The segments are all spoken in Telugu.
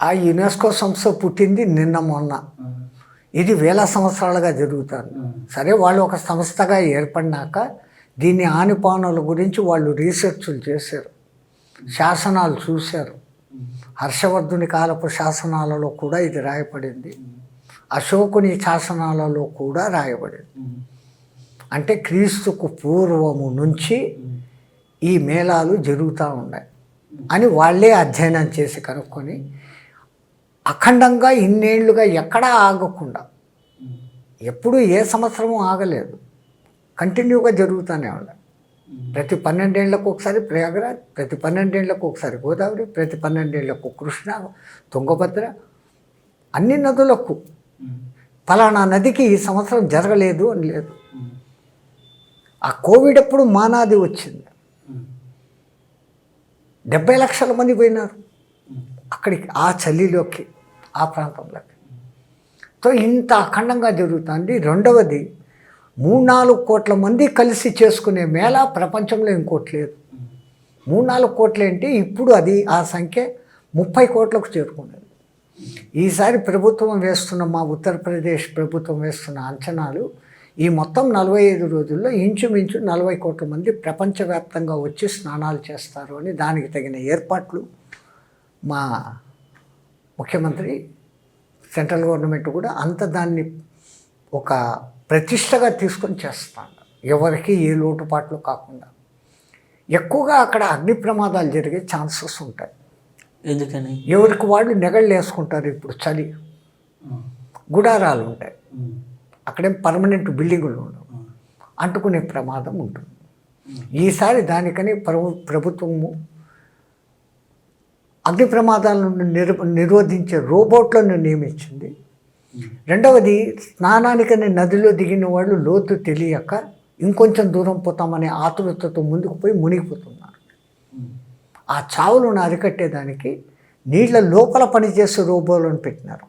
ఆ యునెస్కో సంస్థ పుట్టింది నిన్న మొన్న. ఇది వేల సంవత్సరాలుగా జరుగుతుంది. సరే వాళ్ళు ఒక సంస్థగా ఏర్పడినాక దీని ఆనిపానుల గురించి వాళ్ళు రీసెర్చ్లు చేశారు, శాసనాలు చూశారు. హర్షవర్ధుని కాలపు శాసనాలలో కూడా ఇది రాయబడింది, అశోకుని శాసనాలలో కూడా రాయబడింది. అంటే క్రీస్తుకు పూర్వము నుంచి ఈ మేళాలు జరుగుతూ ఉన్నాయి అని వాళ్ళే అధ్యయనం చేసి కనుక్కొని అఖండంగా ఇన్నేళ్లుగా ఎక్కడా ఆగకుండా, ఎప్పుడు ఏ సంవత్సరము ఆగలేదు, కంటిన్యూగా జరుగుతూనే ఉన్నాయి. ప్రతి 12 ఏళ్లకు ఒకసారి ప్రయాగరాజ్, ప్రతి 12 ఏళ్లకు ఒకసారి గోదావరి, ప్రతి 12 ఏళ్లకు కృష్ణ, తుంగభద్ర, అన్ని నదులకు. ఫలానా నదికి ఈ సంవత్సరం జరగలేదు అని లేదు. ఆ కోవిడ్ అప్పుడు మానాది వచ్చింది, 70 లక్షల మంది పోయినారు అక్కడికి, ఆ చలిలోకి, ఆ ప్రాంతంలోకి. సో ఇంత అఖండంగా జరుగుతుంది. రెండవది, 3-4 కోట్ల మంది కలిసి చేసుకునే మేళా ప్రపంచంలో ఇంకోటి లేదు. 3-4 కోట్లు ఏంటి, ఇప్పుడు అది ఆ సంఖ్య 30 కోట్లకు చేరుకున్నది. ఈసారి ప్రభుత్వం వేస్తున్న, మా ఉత్తరప్రదేశ్ ప్రభుత్వం వేస్తున్న అంచనాలు, ఈ మొత్తం 45 రోజుల్లో ఇంచుమించు 40 కోట్ల మంది ప్రపంచవ్యాప్తంగా వచ్చి స్నానాలు చేస్తారు అని, దానికి తగిన ఏర్పాట్లు మా ముఖ్యమంత్రి, సెంట్రల్ గవర్నమెంట్ కూడా అంత దాన్ని ఒక ప్రతిష్టగా తీసుకొని చేస్తాను. ఎవరికి ఏ లోటుపాట్లు కాకుండా. ఎక్కువగా అక్కడ అగ్ని ప్రమాదాలు జరిగే ఛాన్సెస్ ఉంటాయి. ఎందుకని? ఎవరికి వాళ్ళు నెగళ్ళు వేసుకుంటారు. ఇప్పుడు చలి, గుడారాలు ఉంటాయి, అక్కడేం పర్మనెంట్ బిల్డింగులు ఉండవు, అంటుకునే ప్రమాదం ఉంటుంది. ఈసారి దానికని ప్రభుత్వము అగ్ని ప్రమాదాలను నిరోధించే రోబోట్లను నియమించింది. రెండవది, స్నానానికని నదిలో దిగిన వాళ్ళు లోతు తెలియక ఇంకొంచెం దూరం పోతామనే ఆతురతతో ముందుకు పోయి మునిగిపోతున్నారు. ఆ చావులను అరికట్టేదానికి నీళ్ళ లోపల పనిచేసే రోబోలను పెట్టినారు.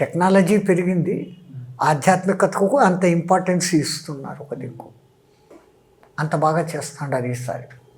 టెక్నాలజీ పెరిగింది, ఆధ్యాత్మికతకు అంత ఇంపార్టెన్స్ ఇస్తున్నారు. ఒక దిక్కు అంత బాగా చేస్తున్నారు ఈసారి.